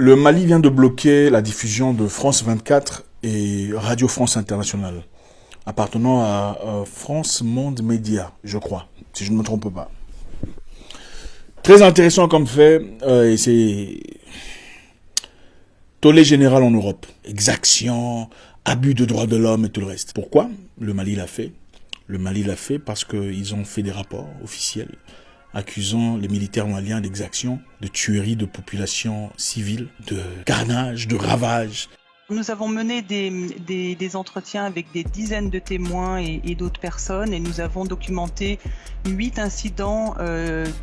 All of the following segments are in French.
Le Mali vient de bloquer la diffusion de France 24 et Radio France Internationale, appartenant à France Monde Média, je crois, si je ne me trompe pas. Très intéressant comme fait, et c'est tollé général en Europe. Exactions, abus de droits de l'homme et tout le reste. Pourquoi le Mali l'a fait? Le Mali l'a fait parce qu'ils ont fait des rapports officiels accusant les militaires maliens d'exactions, de tueries de populations civiles, de carnage, de ravages. Nous avons mené des entretiens avec des dizaines de témoins et d'autres personnes et nous avons documenté 8 incidents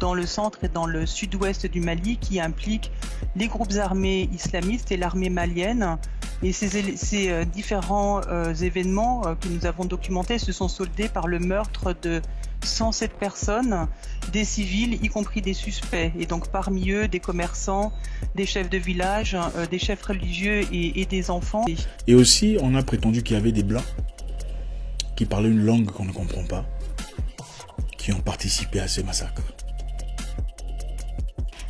dans le centre et dans le sud-ouest du Mali qui impliquent les groupes armés islamistes et l'armée malienne. Et ces différents événements que nous avons documentés se sont soldés par le meurtre de 107 personnes, des civils, y compris des suspects, et donc parmi eux des commerçants, des chefs de village, des chefs religieux et des enfants. Et aussi, on a prétendu qu'il y avait des Blancs qui parlaient une langue qu'on ne comprend pas, qui ont participé à ces massacres.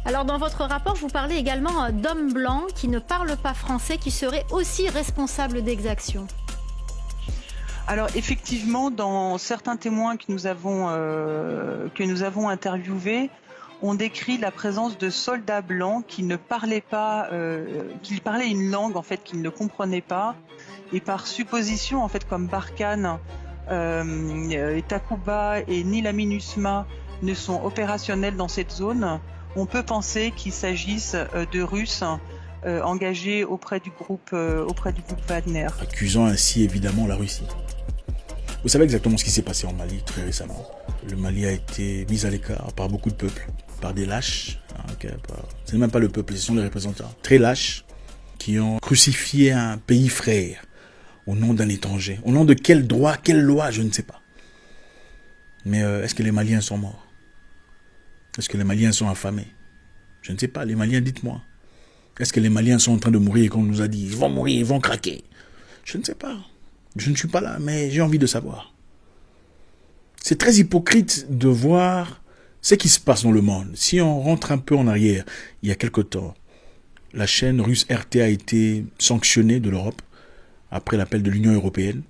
Alors dans votre rapport, vous parlez également d'hommes blancs qui ne parlent pas français, qui seraient aussi responsables d'exactions. Alors effectivement, dans certains témoins que nous avons interviewés, on décrit la présence de soldats blancs qui ne parlaient pas, qui parlaient une langue en fait qu'ils ne comprenaient pas, et par supposition en fait comme Barkhane, Takuba et ni la MINUSMA ne sont opérationnels dans cette zone, on peut penser qu'il s'agisse de Russes engagés auprès du groupe Wagner. Accusant ainsi évidemment la Russie. Vous savez exactement ce qui s'est passé en Mali très récemment. Le Mali a été mis à l'écart par beaucoup de peuples, par des lâches. Ce n'est même pas le peuple, ce sont les représentants. Très lâches, qui ont crucifié un pays frère au nom d'un étranger. Au nom de quel droit, quelle loi, je ne sais pas. Mais est-ce que les Maliens sont morts? Est-ce que les Maliens sont affamés? Je ne sais pas, les Maliens, dites-moi. Est-ce que les Maliens sont en train de mourir comme on nous a dit? Ils vont mourir, ils vont craquer. Je ne sais pas. Je ne suis pas là, mais j'ai envie de savoir. C'est très hypocrite de voir ce qui se passe dans le monde. Si on rentre un peu en arrière, il y a quelque temps, la chaîne russe RT a été sanctionnée de l'Europe après l'appel de l'Union européenne,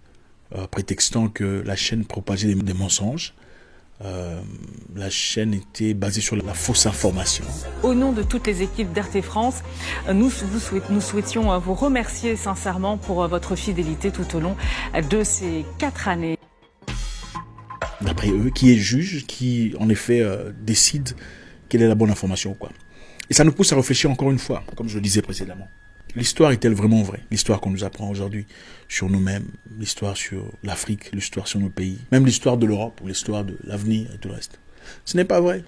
prétextant que la chaîne propageait des mensonges. La chaîne était basée sur la fausse information. Au nom de toutes les équipes d'RT France, nous souhaitions vous remercier sincèrement pour votre fidélité tout au long de ces 4 années. D'après eux, qui est juge, qui en effet décide quelle est la bonne information ou quoi. Et ça nous pousse à réfléchir encore une fois, comme je le disais précédemment. L'histoire est-elle vraiment vraie? L'histoire qu'on nous apprend aujourd'hui sur nous-mêmes, l'histoire sur l'Afrique, l'histoire sur nos pays, même l'histoire de l'Europe ou l'histoire de l'avenir et tout le reste. Ce n'est pas vrai.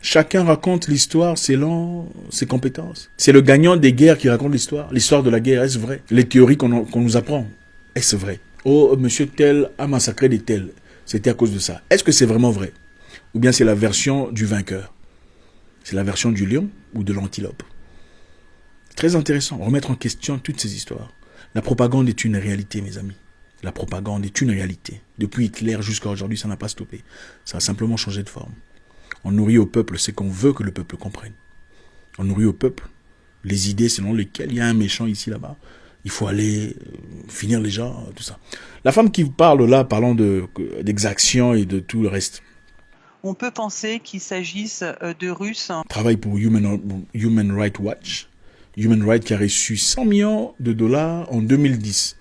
Chacun raconte l'histoire selon ses compétences. C'est le gagnant des guerres qui raconte l'histoire. L'histoire de la guerre, est-ce vrai? Les théories qu'on nous apprend, est-ce vrai? Oh, monsieur tel a massacré des tels. C'était à cause de ça. Est-ce que c'est vraiment vrai? Ou bien c'est la version du vainqueur? C'est la version du lion ou de l'antilope? Très intéressant, remettre en question toutes ces histoires. La propagande est une réalité, mes amis. La propagande est une réalité. Depuis Hitler jusqu'à aujourd'hui, ça n'a pas stoppé. Ça a simplement changé de forme. On nourrit au peuple ce qu'on veut que le peuple comprenne. On nourrit au peuple les idées selon lesquelles il y a un méchant ici, là-bas. Il faut aller finir les gens, tout ça. La femme qui parle là, parlant d'exactions et de tout le reste. On peut penser qu'il s'agisse de Russes. Travaille pour Human Rights Watch. Human Rights qui a reçu 100 millions de dollars en 2010.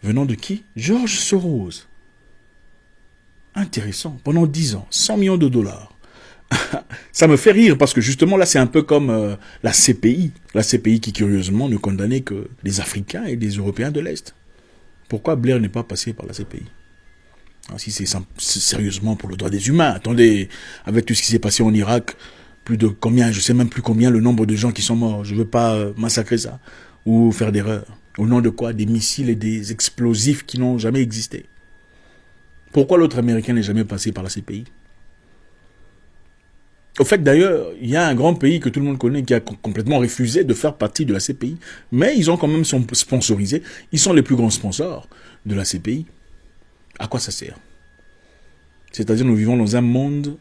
Venant de qui? George Soros. Intéressant. Pendant 10 ans, 100 millions de dollars. Ça me fait rire parce que justement là c'est un peu comme la CPI. La CPI qui curieusement ne condamnait que les Africains et les Européens de l'Est. Pourquoi Blair n'est pas passé par la CPI? Si c'est sérieusement pour le droit des humains. Attendez, avec tout ce qui s'est passé en Irak, plus de combien, je sais même plus combien le nombre de gens qui sont morts. Je veux pas massacrer ça ou faire d'erreur. Au nom de quoi? Des missiles et des explosifs qui n'ont jamais existé. Pourquoi l'autre Américain n'est jamais passé par la CPI? Au fait d'ailleurs, il y a un grand pays que tout le monde connaît qui a complètement refusé de faire partie de la CPI. Mais ils ont quand même sponsorisé. Ils sont les plus grands sponsors de la CPI. À quoi ça sert? C'est-à-dire nous vivons dans un monde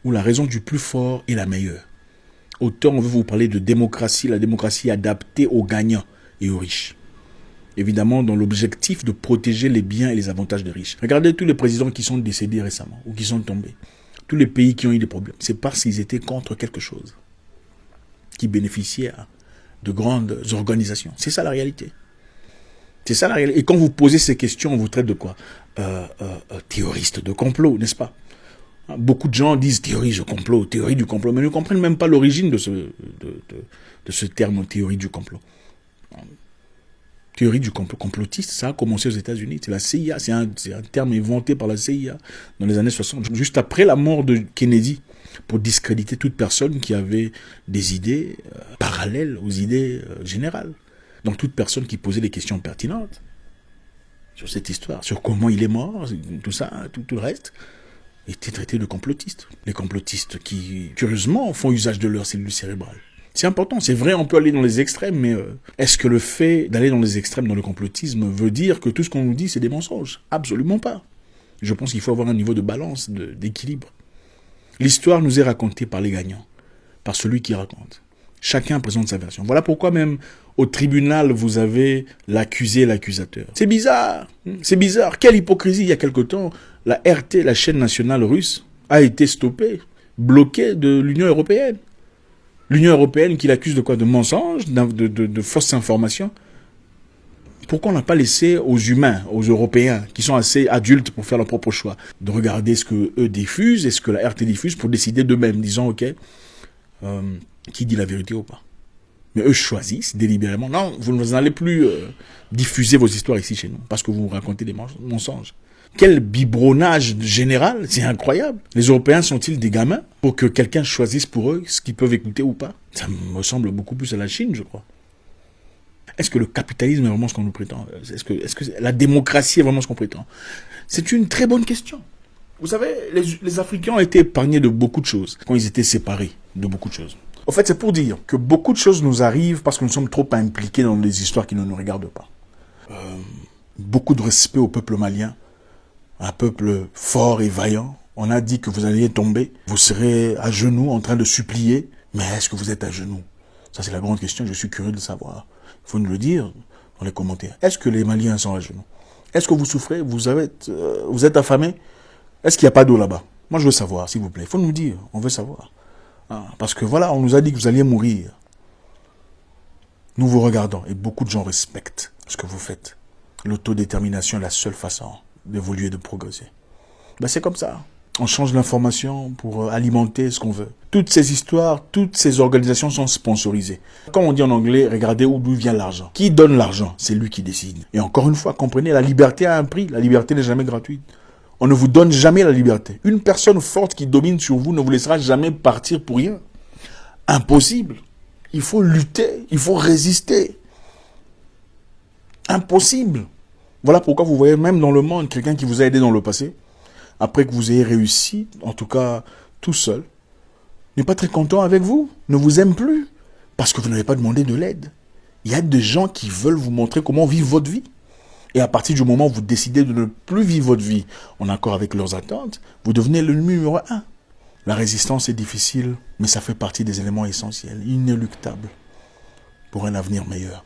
où la raison du plus fort est la meilleure. autant on veut vous parler de démocratie, la démocratie adaptée aux gagnants et aux riches. Évidemment, dans l'objectif de protéger les biens et les avantages des riches. Regardez tous les présidents qui sont décédés récemment ou qui sont tombés. Tous les pays qui ont eu des problèmes. C'est parce qu'ils étaient contre quelque chose qui bénéficiait de grandes organisations. C'est ça la réalité. C'est ça la réalité. Et quand vous posez ces questions, on vous traite de quoi? Théoriste de complot, n'est-ce pas? Beaucoup de gens disent théorie du complot, mais ne comprennent même pas l'origine de ce terme théorie du complot. Théorie du complot, complotiste, ça a commencé aux États-Unis. C'est la CIA, c'est un terme inventé par la CIA dans les années 60, juste après la mort de Kennedy, pour discréditer toute personne qui avait des idées parallèles aux idées générales. Donc toute personne qui posait des questions pertinentes sur cette histoire, sur comment il est mort, tout ça, tout le reste, était traité de complotistes. Les complotistes qui, curieusement, font usage de leurs cellules cérébrales. C'est important, c'est vrai, on peut aller dans les extrêmes, mais est-ce que le fait d'aller dans les extrêmes dans le complotisme veut dire que tout ce qu'on nous dit, c'est des mensonges? Absolument pas. Je pense qu'il faut avoir un niveau de balance, d'équilibre. L'histoire nous est racontée par les gagnants, par celui qui raconte. Chacun présente sa version. Voilà pourquoi même au tribunal, vous avez l'accusé et l'accusateur. C'est bizarre, c'est bizarre. Quelle hypocrisie. Il y a quelque temps, la RT, la chaîne nationale russe, a été stoppée, bloquée de l'Union européenne. L'Union européenne qui l'accuse de quoi? De mensonges, de fausses informations. Pourquoi on n'a pas laissé aux humains, aux Européens, qui sont assez adultes pour faire leur propre choix, de regarder ce que eux diffusent et ce que la RT diffuse pour décider d'eux-mêmes, disant, ok, qui dit la vérité ou pas? Mais eux choisissent délibérément. Non, vous n'allez plus diffuser vos histoires ici chez nous, parce que vous racontez des mensonges. Quel biberonnage général, c'est incroyable. Les Européens sont-ils des gamins pour que quelqu'un choisisse pour eux ce qu'ils peuvent écouter ou pas? Ça me ressemble beaucoup plus à la Chine, je crois. Est-ce que le capitalisme est vraiment ce qu'on nous prétend? Est-ce que la démocratie est vraiment ce qu'on prétend? C'est une très bonne question. Vous savez, les Africains ont été épargnés de beaucoup de choses quand ils étaient séparés de beaucoup de choses. En fait, c'est pour dire que beaucoup de choses nous arrivent parce que nous sommes trop impliqués dans des histoires qui ne nous regardent pas. Beaucoup de respect au peuple malien, un peuple fort et vaillant. On a dit que vous alliez tomber, vous serez à genoux en train de supplier, mais est-ce que vous êtes à genoux? Ça, c'est la grande question, je suis curieux de savoir. Il faut nous le dire dans les commentaires. Est-ce que les Maliens sont à genoux? Est-ce que vous souffrez? Vous êtes affamés? Est-ce qu'il n'y a pas d'eau là-bas? Moi, je veux savoir, s'il vous plaît. Il faut nous dire, on veut savoir. Parce que voilà, on nous a dit que vous alliez mourir. Nous vous regardons et beaucoup de gens respectent ce que vous faites. L'autodétermination est la seule façon d'évoluer, de progresser. Ben, c'est comme ça. On change l'information pour alimenter ce qu'on veut. Toutes ces histoires, toutes ces organisations sont sponsorisées. Quand on dit en anglais, regardez d'où vient l'argent. Qui donne l'argent? C'est lui qui décide. Et encore une fois, comprenez, la liberté a un prix. La liberté n'est jamais gratuite. On ne vous donne jamais la liberté. Une personne forte qui domine sur vous ne vous laissera jamais partir pour rien. Impossible. Il faut lutter, il faut résister. Impossible. Voilà pourquoi vous voyez même dans le monde quelqu'un qui vous a aidé dans le passé, après que vous ayez réussi, en tout cas tout seul, n'est pas très content avec vous, ne vous aime plus, parce que vous n'avez pas demandé de l'aide. Il y a des gens qui veulent vous montrer comment vivre votre vie. Et à partir du moment où vous décidez de ne plus vivre votre vie en accord avec leurs attentes, vous devenez le numéro 1. La résistance est difficile, mais ça fait partie des éléments essentiels, inéluctables, pour un avenir meilleur.